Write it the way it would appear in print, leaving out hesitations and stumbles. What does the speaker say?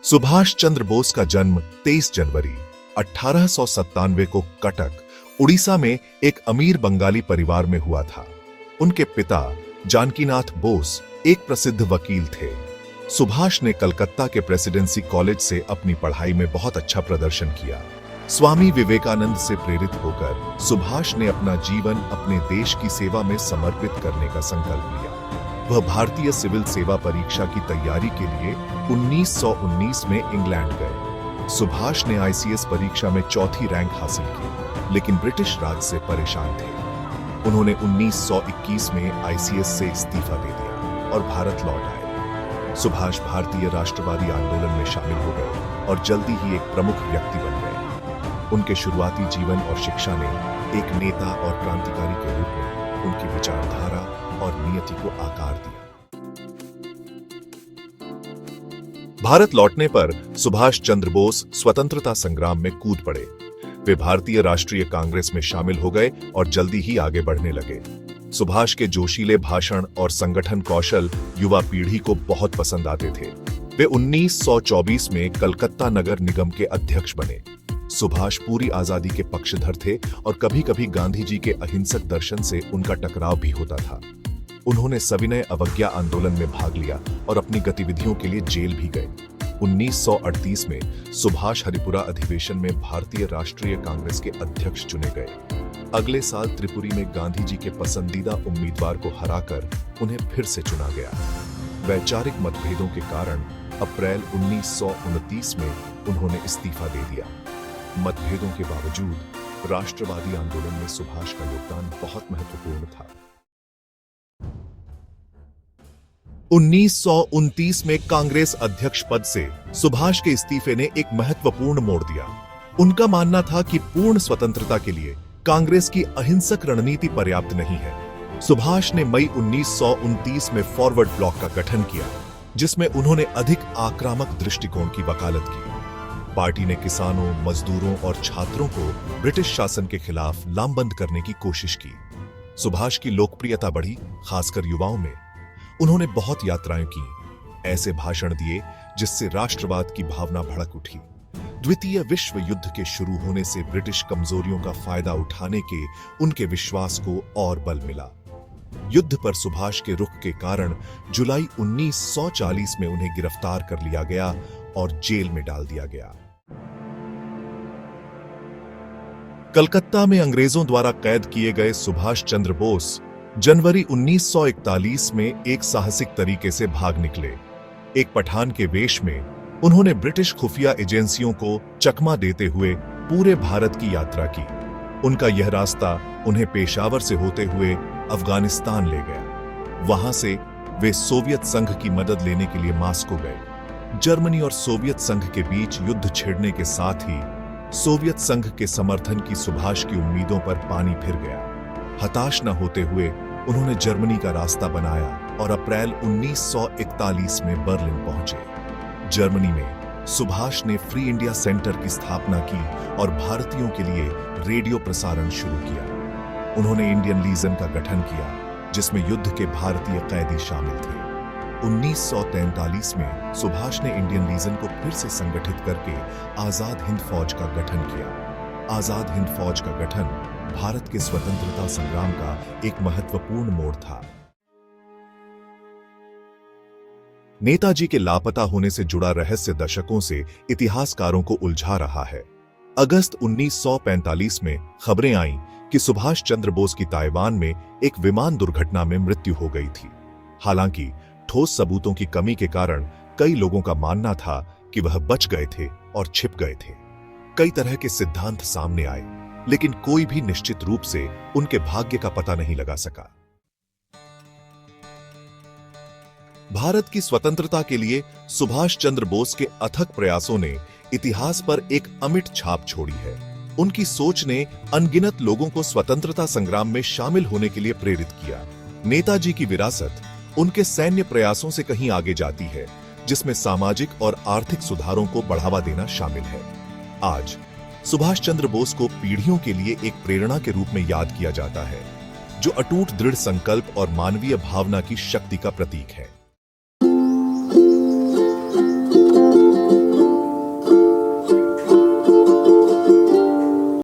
सुभाष चंद्र बोस का जन्म 23 जनवरी 1897 को कटक, उड़ीसा में एक अमीर बंगाली परिवार में हुआ था। उनके पिता जानकीनाथ बोस एक प्रसिद्ध वकील थे। सुभाष ने कलकत्ता के प्रेसिडेंसी कॉलेज से अपनी पढ़ाई में बहुत अच्छा प्रदर्शन किया। स्वामी विवेकानंद से प्रेरित होकर सुभाष ने अपना जीवन अपने देश की सेवा में समर्पित करने का संकल्प लिया। वह भारतीय सिविल सेवा परीक्षा की तैयारी के लिए 1919 में इंग्लैंड गए। सुभाष ने आईसीएस परीक्षा में चौथी रैंक हासिल की, लेकिन ब्रिटिश राज से परेशान थे। उन्होंने 1921 में आईसीएस से इस्तीफा दे दिया और भारत लौट आए। सुभाष भारतीय राष्ट्रवादी आंदोलन में शामिल हो गए और जल्दी ही एक प्रमुख व्यक्ति बन गए। उनके शुरुआती जीवन और शिक्षा ने एक नेता और क्रांतिकारी के रूप में उनकी विचारधारा और नियति को आकार दिया। भारत लौटने पर सुभाष चंद्र बोस स्वतंत्रता संग्राम में कूद पड़े। वे भारतीय राष्ट्रीय कांग्रेस में शामिल हो गए और जल्दी ही आगे बढ़ने लगे। सुभाष के जोशीले भाषण और संगठन कौशल युवा पीढ़ी को बहुत पसंद आते थे। वे 1924 में कलकत्ता नगर निगम के अध्यक्ष बने। सुभाष पूरी आजादी के पक्षधर थे और कभी-कभी गांधी जी के अहिंसक दर्शन से उनका टकराव भी होता था। उन्होंने सविनय अवज्ञा आंदोलन में भाग लिया और अपनी गतिविधियों के लिए जेल भी गए। 1938 में सुभाष हरिपुरा अधिवेशन में भारतीय राष्ट्रीय कांग्रेस के अध्यक्ष चुने गए। अगले साल त्रिपुरी में गांधी जी के पसंदीदा उम्मीदवार को हराकर उन्हें फिर से चुना गया। वैचारिक मतभेदों के कारण अप्रैल 1929 में उन्होंने इस्तीफा दे दिया। मतभेदों के बावजूद राष्ट्रवादी आंदोलन में सुभाष का योगदान बहुत महत्वपूर्ण था। 1929 में कांग्रेस अध्यक्ष पद से सुभाष के इस्तीफे ने एक महत्वपूर्ण मोड़ दिया। उनका मानना था कि पूर्ण स्वतंत्रता के लिए कांग्रेस की अहिंसक रणनीति पर्याप्त नहीं है। सुभाष ने मई 1929 में फॉरवर्ड ब्लॉक का गठन किया, जिसमें उन्होंने अधिक आक्रामक दृष्टिकोण की वकालत की। पार्टी ने किसानों, मजदूरों और छात्रों को ब्रिटिश शासन के खिलाफ लामबंद करने की कोशिश की। सुभाष की लोकप्रियता बढ़ी, खासकर युवाओं में। उन्होंने बहुत यात्राएं की, ऐसे भाषण दिए जिससे राष्ट्रवाद की भावना भड़क उठी। द्वितीय विश्व युद्ध के शुरू होने से ब्रिटिश कमजोरियों का फायदा उठाने के उनके विश्वास को और बल मिला। युद्ध पर सुभाष के रुख के कारण जुलाई 1940 में उन्हें गिरफ्तार कर लिया गया और जेल में डाल दिया गया। कलकत्ता में अंग्रेजों द्वारा कैद किए गए सुभाष चंद्र बोस जनवरी 1941 में एक साहसिक तरीके से भाग निकले। एक पठान के वेश में उन्होंने ब्रिटिश खुफिया एजेंसियों को चकमा देते हुए पूरे भारत की यात्रा की। उनका यह रास्ता उन्हें पेशावर से होते हुए अफगानिस्तान ले गया। वहां से वे सोवियत संघ की मदद लेने के लिए मास्को गए। जर्मनी और सोवियत संघ के बीच युद्ध छिड़ने के साथ ही सोवियत संघ के समर्थन की सुभाष की उम्मीदों पर पानी फिर गया। हताश न होते हुए उन्होंने जर्मनी का रास्ता बनाया और अप्रैल 1941 में बर्लिन पहुंचे। जर्मनी में सुभाष ने फ्री इंडिया सेंटर की स्थापना की और भारतीयों के लिए रेडियो प्रसारण शुरू किया। उन्होंने इंडियन लीजन का गठन किया, जिसमें युद्ध के भारतीय कैदी शामिल थे। 1943 में सुभाष ने इंडियन लीजन को फिर से संगठित करके आजाद हिंद फौज का गठन किया। आजाद हिंद फौज का गठन भारत के स्वतंत्रता संग्राम का एक महत्वपूर्ण मोड़ था। नेताजी के लापता होने से जुड़ा रहस्य दशकों से इतिहासकारों को उलझा रहा है। अगस्त 1945 में खबरें आईं कि सुभाष चंद्र बोस की ताइवान में एक विमान दुर्घटना में मृत्यु हो गई थी। हालांकि ठोस सबूतों की कमी के कारण कई लोगों का मानना था कि वह बच गए थे और छिप गए थे। कई तरह के सिद्धांत सामने आए, लेकिन कोई भी निश्चित रूप से उनके भाग्य का पता नहीं लगा सका। भारत की स्वतंत्रता के लिए सुभाष चंद्र बोस के अथक प्रयासों ने इतिहास पर एक अमिट छाप छोड़ी है। उनकी सोच ने अनगिनत लोगों को स्वतंत्रता संग्राम में शामिल होने के लिए प्रेरित किया। नेताजी की विरासत उनके सैन्य प्रयासों से कहीं आगे जाती है, जिसमें सामाजिक और आर्थिक सुधारों को बढ़ावा देना शामिल है। आज सुभाष चंद्र बोस को पीढ़ियों के लिए एक प्रेरणा के रूप में याद किया जाता है, जो अटूट दृढ़ संकल्प और मानवीय भावना की शक्ति का प्रतीक है।